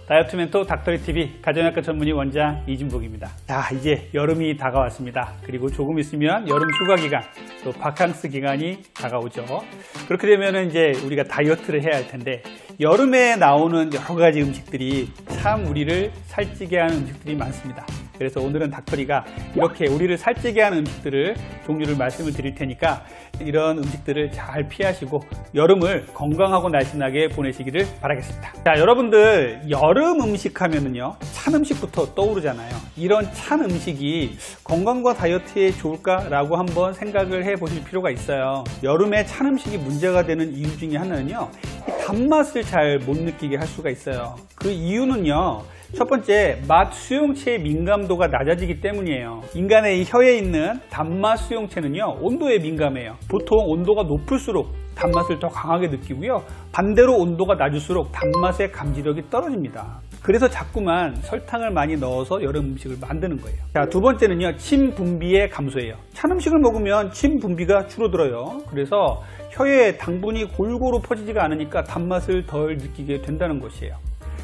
다이어트 멘토 닥터리TV 가정의학과 전문의 원장 이진복입니다. 자, 이제 여름이 다가왔습니다. 그리고 조금 있으면 여름 휴가 기간, 또 바캉스 기간이 다가오죠. 그렇게 되면 이제 우리가 다이어트를 해야 할 텐데, 여름에 나오는 여러 가지 음식들이 참 우리를 살찌게 하는 음식들이 많습니다. 그래서 오늘은 닥터리가 이렇게 우리를 살찌게 하는 음식들을 종류를 말씀을 드릴 테니까 이런 음식들을 잘 피하시고 여름을 건강하고 날씬하게 보내시기를 바라겠습니다. 자, 여러분들 여름 음식 하면은요, 찬 음식부터 떠오르잖아요. 이런 찬 음식이 건강과 다이어트에 좋을까라고 한번 생각을 해 보실 필요가 있어요. 여름에 찬 음식이 문제가 되는 이유 중에 하나는요, 단맛을 잘 못 느끼게 할 수가 있어요. 그 이유는요, 첫 번째, 맛 수용체의 민감도가 낮아지기 때문이에요. 인간의 이 혀에 있는 단맛 수용체는요, 온도에 민감해요. 보통 온도가 높을수록 단맛을 더 강하게 느끼고요, 반대로 온도가 낮을수록 단맛의 감지력이 떨어집니다. 그래서 자꾸만 설탕을 많이 넣어서 여름 음식을 만드는 거예요. 자, 두 번째는요, 침 분비의 감소예요. 찬 음식을 먹으면 침 분비가 줄어들어요. 그래서 혀에 당분이 골고루 퍼지지가 않으니까 단맛을 덜 느끼게 된다는 것이에요.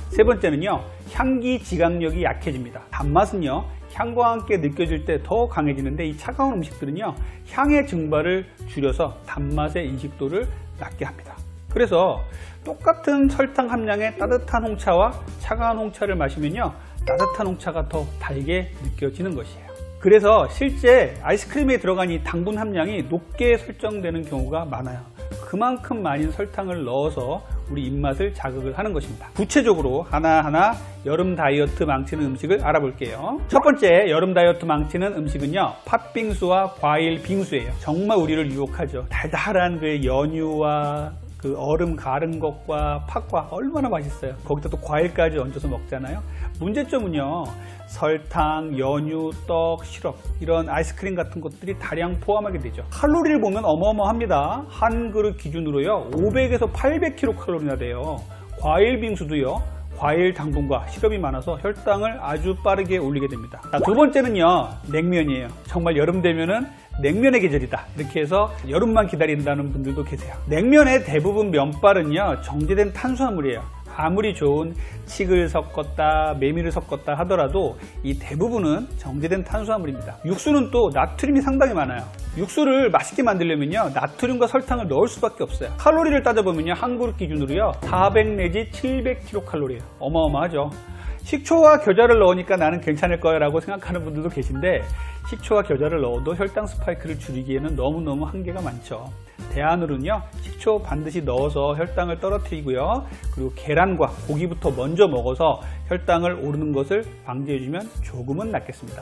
세 번째는요, 향기 지각력이 약해집니다. 단맛은요, 향과 함께 느껴질 때 더 강해지는데, 이 차가운 음식들은요, 향의 증발을 줄여서 단맛의 인식도를 낮게 합니다. 그래서 똑같은 설탕 함량의 따뜻한 홍차와 차가운 홍차를 마시면요, 따뜻한 홍차가 더 달게 느껴지는 것이에요. 그래서 실제 아이스크림에 들어간 이 당분 함량이 높게 설정되는 경우가 많아요. 그만큼 많은 설탕을 넣어서 우리 입맛을 자극을 하는 것입니다. 구체적으로 하나하나 여름 다이어트 망치는 음식을 알아볼게요. 첫 번째 여름 다이어트 망치는 음식은요, 팥빙수와 과일 빙수예요. 정말 우리를 유혹하죠. 달달한 그 연유와 그 얼음 가른 것과 팥과 얼마나 맛있어요. 거기다 또 과일까지 얹어서 먹잖아요. 문제점은요, 설탕, 연유, 떡, 시럽, 이런 아이스크림 같은 것들이 다량 포함하게 되죠. 칼로리를 보면 어마어마합니다. 한 그릇 기준으로요, 500에서 800kcal나 돼요. 과일 빙수도요, 과일 당분과 시럽이 많아서 혈당을 아주 빠르게 올리게 됩니다. 자, 두 번째는요, 냉면이에요. 정말 여름 되면은 냉면의 계절이다, 이렇게 해서 여름만 기다린다는 분들도 계세요. 냉면의 대부분 면발은요, 정제된 탄수화물이에요. 아무리 좋은 칡을 섞었다, 메밀을 섞었다 하더라도 이 대부분은 정제된 탄수화물입니다. 육수는 또 나트륨이 상당히 많아요. 육수를 맛있게 만들려면요, 나트륨과 설탕을 넣을 수밖에 없어요. 칼로리를 따져보면요, 한 그릇 기준으로요, 400 내지 700kcal예요. 어마어마하죠. 식초와 겨자를 넣으니까 나는 괜찮을 거야 라고 생각하는 분들도 계신데, 식초와 겨자를 넣어도 혈당 스파이크를 줄이기에는 너무너무 한계가 많죠. 대안으로는요, 식초 반드시 넣어서 혈당을 떨어뜨리고요, 그리고 계란과 고기부터 먼저 먹어서 혈당을 오르는 것을 방지해주면 조금은 낫겠습니다.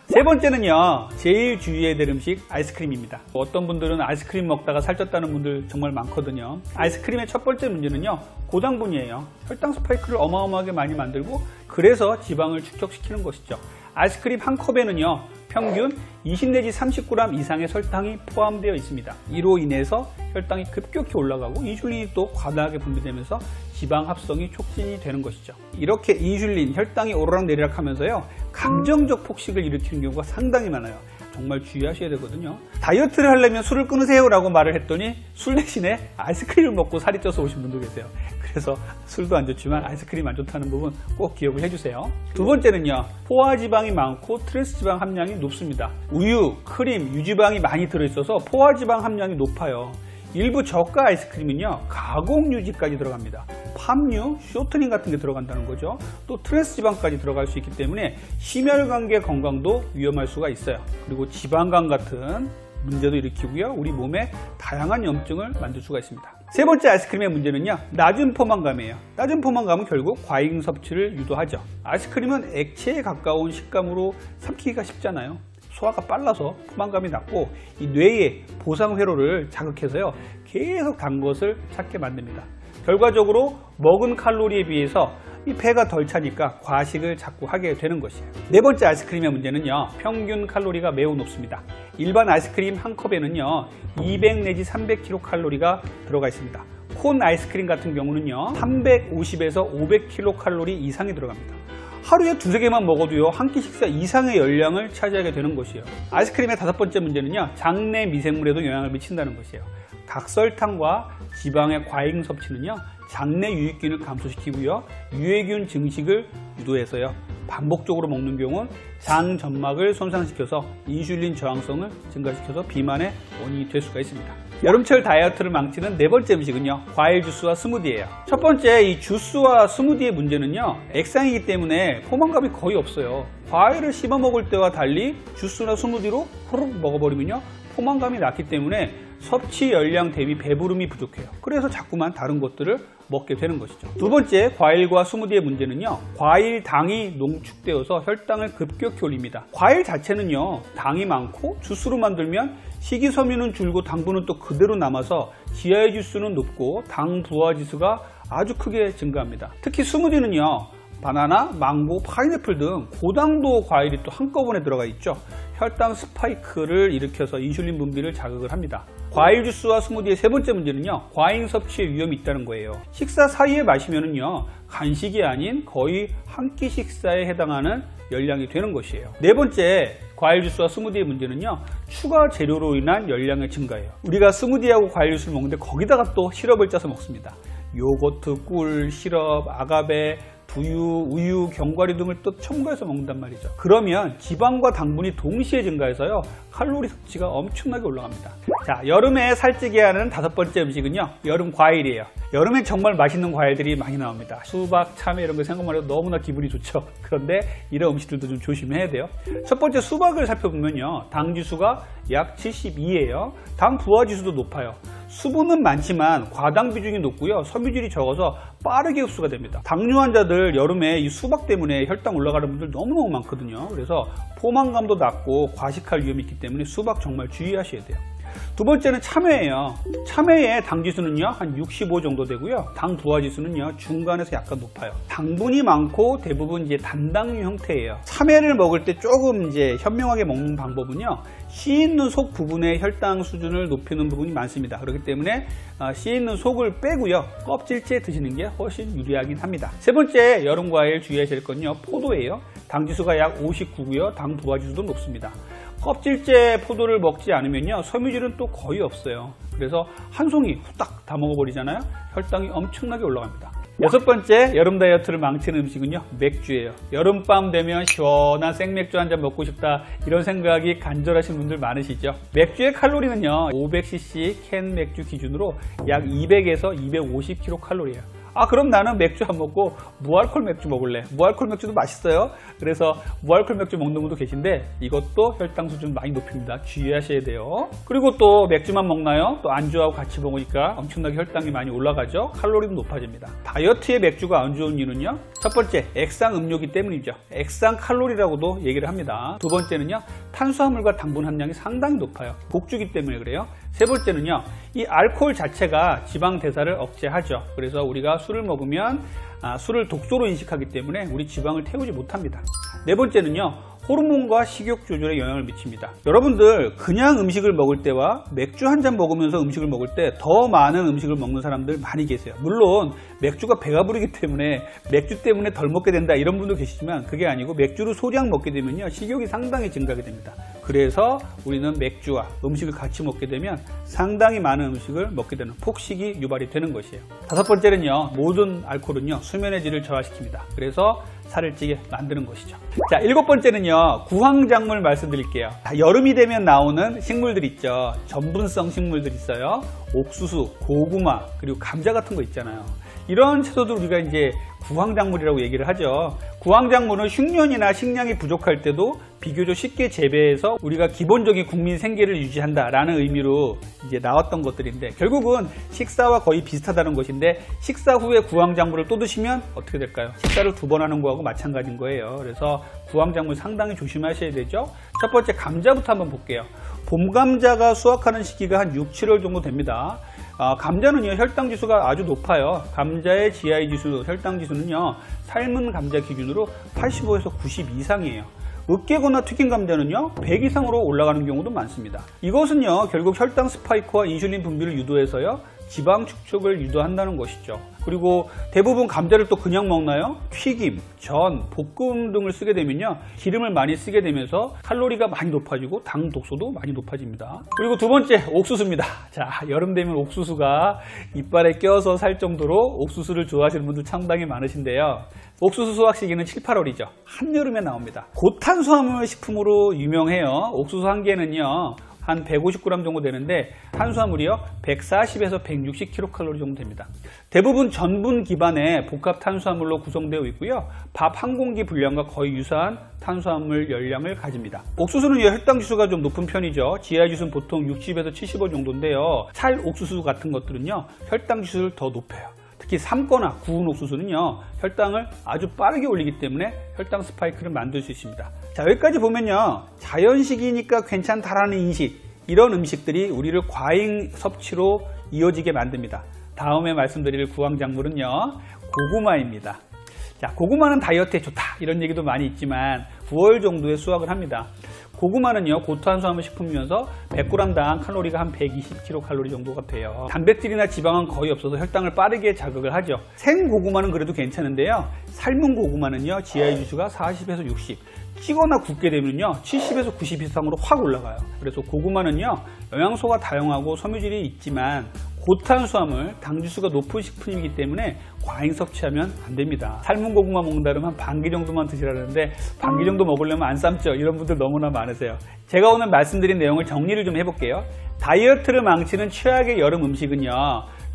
세 번째는요, 제일 주의해야 될 음식 아이스크림입니다. 어떤 분들은 아이스크림 먹다가 살쪘다는 분들 정말 많거든요. 아이스크림의 첫 번째 문제는요, 고당분이에요. 혈당 스파이크를 어마어마하게 많이 만들고, 그래서 지방을 축적시키는 것이죠. 아이스크림 한 컵에는요, 평균 20 내지 30g 이상의 설탕이 포함되어 있습니다. 이로 인해서 혈당이 급격히 올라가고 인슐린이 또 과다하게 분비되면서 지방 합성이 촉진이 되는 것이죠. 이렇게 인슐린, 혈당이 오르락내리락 하면서요, 감정적 폭식을 일으키는 경우가 상당히 많아요. 정말 주의하셔야 되거든요. 다이어트를 하려면 술을 끊으세요 라고 말을 했더니 술 대신에 아이스크림을 먹고 살이 쪄서 오신 분도 계세요. 그래서 술도 안 좋지만 아이스크림 안 좋다는 부분 꼭 기억을 해주세요. 두 번째는요, 포화지방이 많고 트랜스지방 함량이 높습니다. 우유, 크림, 유지방이 많이 들어있어서 포화지방 함량이 높아요. 일부 저가 아이스크림은요, 가공유지까지 들어갑니다. 팜유, 쇼트닝 같은 게 들어간다는 거죠. 또 트랜스지방까지 들어갈 수 있기 때문에 심혈관계 건강도 위험할 수가 있어요. 그리고 지방간 같은 문제도 일으키고요, 우리 몸에 다양한 염증을 만들 수가 있습니다. 세 번째 아이스크림의 문제는요, 낮은 포만감이에요. 낮은 포만감은 결국 과잉 섭취를 유도하죠. 아이스크림은 액체에 가까운 식감으로 삼키기가 쉽잖아요. 소화가 빨라서 포만감이 낮고, 이 뇌의 보상회로를 자극해서요, 계속 단 것을 찾게 만듭니다. 결과적으로 먹은 칼로리에 비해서 이 배가 덜 차니까 과식을 자꾸 하게 되는 것이에요. 네 번째 아이스크림의 문제는요, 평균 칼로리가 매우 높습니다. 일반 아이스크림 한 컵에는요, 200 내지 300kcal가 들어가 있습니다. 콘 아이스크림 같은 경우는요, 350에서 500kcal 이상이 들어갑니다. 하루에 두세 개만 먹어도요 한 끼 식사 이상의 열량을 차지하게 되는 것이에요. 아이스크림의 5번째 문제는요, 장내 미생물에도 영향을 미친다는 것이에요. 각설탕과 지방의 과잉 섭취는요 장내 유익균을 감소시키고요 유해균 증식을 유도해서요 반복적으로 먹는 경우는 장 점막을 손상시켜서 인슐린 저항성을 증가시켜서 비만의 원인이 될 수가 있습니다. 여름철 다이어트를 망치는 4번째 음식은요, 과일 주스와 스무디예요. 첫 번째, 이 주스와 스무디의 문제는요, 액상이기 때문에 포만감이 거의 없어요. 과일을 씹어 먹을 때와 달리 주스나 스무디로 후루룩 먹어버리면요 포만감이 낮기 때문에 섭취 열량 대비 배부름이 부족해요. 그래서 자꾸만 다른 것들을 먹게 되는 것이죠. 두 번째, 과일과 스무디의 문제는요, 과일 당이 농축되어서 혈당을 급격히 올립니다. 과일 자체는요 당이 많고 주스로 만들면 식이섬유는 줄고 당분은 또 그대로 남아서 GI 지수는 높고 당 부하 지수가 아주 크게 증가합니다. 특히 스무디는요, 바나나, 망고, 파인애플 등 고당도 과일이 또 한꺼번에 들어가 있죠. 혈당 스파이크를 일으켜서 인슐린 분비를 자극을 합니다. 과일 주스와 스무디의 3번째 문제는요, 과잉 섭취의 위험이 있다는 거예요. 식사 사이에 마시면은요 간식이 아닌 거의 한 끼 식사에 해당하는 열량이 되는 것이에요. 4번째, 과일 주스와 스무디의 문제는요, 추가 재료로 인한 열량의 증가예요. 우리가 스무디하고 과일 주스를 먹는데 거기다가 또 시럽을 짜서 먹습니다. 요거트, 꿀, 시럽, 아가베, 두유, 우유, 견과류 등을 또 첨가해서 먹는단 말이죠. 그러면 지방과 당분이 동시에 증가해서요 칼로리 섭취가 엄청나게 올라갑니다. 자, 여름에 살찌게 하는 5번째 음식은요, 여름 과일이에요. 여름엔 정말 맛있는 과일들이 많이 나옵니다. 수박, 참외 이런 거 생각만 해도 너무나 기분이 좋죠. 그런데 이런 음식들도 좀 조심해야 돼요. 첫 번째, 수박을 살펴보면요, 당 지수가 약 72예요. 당 부하 지수도 높아요. 수분은 많지만 과당 비중이 높고요, 섬유질이 적어서 빠르게 흡수가 됩니다. 당뇨 환자들 여름에 이 수박 때문에 혈당 올라가는 분들 너무너무 많거든요. 그래서 포만감도 낮고 과식할 위험이 있기 때문에 수박 정말 주의하셔야 돼요. 두 번째는 참외예요. 참외의 당 지수는요 한 65 정도 되고요, 당 부하 지수는요 중간에서 약간 높아요. 당분이 많고 대부분 이제 단당류 형태예요. 참외를 먹을 때 조금 이제 현명하게 먹는 방법은요, 씨 있는 속 부분의 혈당 수준을 높이는 부분이 많습니다. 그렇기 때문에 씨 있는 속을 빼고요 껍질째 드시는 게 훨씬 유리하긴 합니다. 세 번째, 여름 과일 주의하실 건요, 포도예요. 당 지수가 약 59고요, 당 부하 지수도 높습니다. 껍질째 포도를 먹지 않으면요 섬유질은 또 거의 없어요. 그래서 한 송이 후딱 다 먹어버리잖아요. 혈당이 엄청나게 올라갑니다. 6번째, 여름 다이어트를 망치는 음식은요, 맥주예요. 여름밤 되면 시원한 생맥주 한 잔 먹고 싶다, 이런 생각이 간절하신 분들 많으시죠. 맥주의 칼로리는요 500cc 캔 맥주 기준으로 약 200에서 250kcal예요. 그럼 나는 맥주 안 먹고 무알콜 맥주 먹을래. 무알콜 맥주도 맛있어요. 그래서 무알콜 맥주 먹는 분도 계신데 이것도 혈당 수준 많이 높입니다. 주의하셔야 돼요. 그리고 또 맥주만 먹나요? 또 안주하고 같이 먹으니까 엄청나게 혈당이 많이 올라가죠. 칼로리도 높아집니다. 다이어트에 맥주가 안 좋은 이유는요, 첫 번째, 액상 음료기 때문이죠. 액상 칼로리라고도 얘기를 합니다. 두 번째는요, 탄수화물과 당분 함량이 상당히 높아요. 복주기 때문에 그래요. 세 번째는요, 이 알코올 자체가 지방 대사를 억제하죠. 그래서 우리가 술을 먹으면 술을 독소로 인식하기 때문에 우리 지방을 태우지 못합니다. 네 번째는요, 호르몬과 식욕 조절에 영향을 미칩니다. 여러분들 그냥 음식을 먹을 때와 맥주 한 잔 먹으면서 음식을 먹을 때 더 많은 음식을 먹는 사람들 많이 계세요. 물론 맥주가 배가 부르기 때문에 맥주 때문에 덜 먹게 된다 이런 분도 계시지만 그게 아니고 맥주를 소량 먹게 되면요 식욕이 상당히 증가하게 됩니다. 그래서 우리는 맥주와 음식을 같이 먹게 되면 상당히 많은 음식을 먹게 되는 폭식이 유발이 되는 것이에요. 5번째는요, 모든 알코올은요 수면의 질을 저하시킵니다. 그래서 살을 찌게 만드는 것이죠. 자, 7번째는요, 구황작물 말씀드릴게요. 여름이 되면 나오는 식물들 있죠. 전분성 식물들 있어요. 옥수수, 고구마, 그리고 감자 같은 거 있잖아요. 이런 채소도 우리가 이제 구황작물이라고 얘기를 하죠. 구황작물은 흉년이나 식량이 부족할 때도 비교적 쉽게 재배해서 우리가 기본적인 국민 생계를 유지한다라는 의미로 이제 나왔던 것들인데, 결국은 식사와 거의 비슷하다는 것인데, 식사 후에 구황작물을 또 드시면 어떻게 될까요? 식사를 2번 하는 거하고 마찬가지인 거예요. 그래서 구황작물 상당히 조심하셔야 되죠. 첫 번째, 감자부터 한번 볼게요. 봄 감자가 수확하는 시기가 한 6, 7월 정도 됩니다. 감자는요 혈당 지수가 아주 높아요. 감자의 GI 지수, 혈당 지수는요 삶은 감자 기준으로 85에서 90 이상이에요. 으깨거나 튀긴 감자는요 100 이상으로 올라가는 경우도 많습니다. 이것은요 결국 혈당 스파이크와 인슐린 분비를 유도해서요 지방 축적을 유도한다는 것이죠. 그리고 대부분 감자를 또 그냥 먹나요? 튀김, 전, 볶음 등을 쓰게 되면요, 기름을 많이 쓰게 되면서 칼로리가 많이 높아지고 당 독소도 많이 높아집니다. 그리고 두 번째, 옥수수입니다. 자, 여름 되면 옥수수가 이빨에 껴서 살 정도로 옥수수를 좋아하시는 분들 상당히 많으신데요. 옥수수 수확 시기는 7, 8월이죠. 한여름에 나옵니다. 고탄수화물 식품으로 유명해요. 옥수수 한 개는요, 한 150g 정도 되는데 탄수화물이요 140에서 160kcal 정도 됩니다. 대부분 전분 기반의 복합 탄수화물로 구성되어 있고요, 밥 한 공기 분량과 거의 유사한 탄수화물 열량을 가집니다. 옥수수는 혈당 지수가 좀 높은 편이죠. GI 지수는 보통 60에서 75 정도인데요, 찰 옥수수 같은 것들은요 혈당 지수를 더 높여요. 특히 삶거나 구운 옥수수는요 혈당을 아주 빠르게 올리기 때문에 혈당 스파이크를 만들 수 있습니다. 자, 여기까지 보면요, 자연식이니까 괜찮다라는 인식, 이런 음식들이 우리를 과잉 섭취로 이어지게 만듭니다. 다음에 말씀드릴 구황작물은요 고구마입니다. 자, 고구마는 다이어트에 좋다 이런 얘기도 많이 있지만 9월 정도에 수확을 합니다. 고구마는요 고탄수화물 식품이면서 100g당 칼로리가 한 120kcal 정도가 돼요. 단백질이나 지방은 거의 없어서 혈당을 빠르게 자극을 하죠. 생 고구마는 그래도 괜찮은데요, 삶은 고구마는요 GI 지수가 40에서 60, 찌거나 굽게 되면요 70에서 90 이상으로 확 올라가요. 그래서 고구마는요 영양소가 다양하고 섬유질이 있지만 고탄수화물, 당지수가 높은 식품이기 때문에 과잉 섭취하면 안 됩니다. 삶은 고구마 먹는다 그러면 한 반개 정도만 드시라는데 반개 정도 먹으려면 안 삶죠. 이런 분들 너무나 많으세요. 제가 오늘 말씀드린 내용을 정리를 좀 해볼게요. 다이어트를 망치는 최악의 여름 음식은요,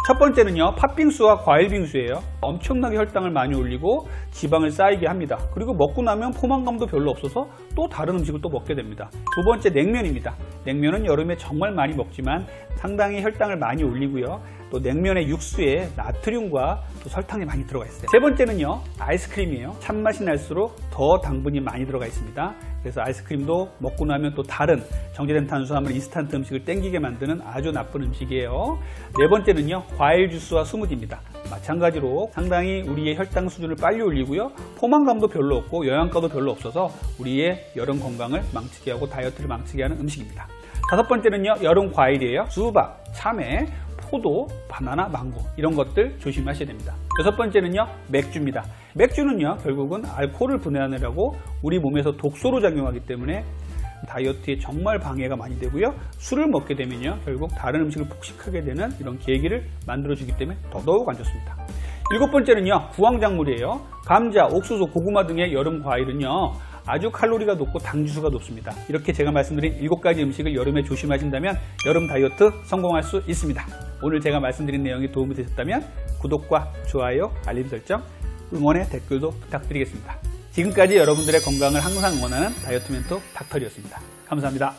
첫 번째는요 팥빙수와 과일빙수예요. 엄청나게 혈당을 많이 올리고 지방을 쌓이게 합니다. 그리고 먹고 나면 포만감도 별로 없어서 또 다른 음식을 또 먹게 됩니다. 두 번째, 냉면입니다. 냉면은 여름에 정말 많이 먹지만 상당히 혈당을 많이 올리고요, 또 냉면의 육수에 나트륨과 또 설탕이 많이 들어가 있어요. 세 번째는요 아이스크림이에요. 찬맛이 날수록 더 당분이 많이 들어가 있습니다. 그래서 아이스크림도 먹고 나면 또 다른 정제된 탄수화물, 인스턴트 음식을 땡기게 만드는 아주 나쁜 음식이에요. 네 번째는요 과일 주스와 스무디입니다. 마찬가지로 상당히 우리의 혈당 수준을 빨리 올리고요, 포만감도 별로 없고 영양가도 별로 없어서 우리의 여름 건강을 망치게 하고 다이어트를 망치게 하는 음식입니다. 다섯 번째는요 여름 과일이에요. 수박, 참외, 포도, 바나나, 망고, 이런 것들 조심하셔야 됩니다. 여섯 번째는요 맥주입니다. 맥주는요 결국은 알코올을 분해하느라고 우리 몸에서 독소로 작용하기 때문에 다이어트에 정말 방해가 많이 되고요, 술을 먹게 되면요 결국 다른 음식을 폭식하게 되는 이런 계기를 만들어주기 때문에 더더욱 안 좋습니다. 일곱 번째는요 구황작물이에요. 감자, 옥수수, 고구마 등의 여름 과일은요 아주 칼로리가 높고 당지수가 높습니다. 이렇게 제가 말씀드린 7가지 음식을 여름에 조심하신다면 여름 다이어트 성공할 수 있습니다. 오늘 제가 말씀드린 내용이 도움이 되셨다면 구독과 좋아요, 알림 설정, 응원의 댓글도 부탁드리겠습니다. 지금까지 여러분들의 건강을 항상 응원하는 다이어트 멘토 닥터리였습니다. 감사합니다.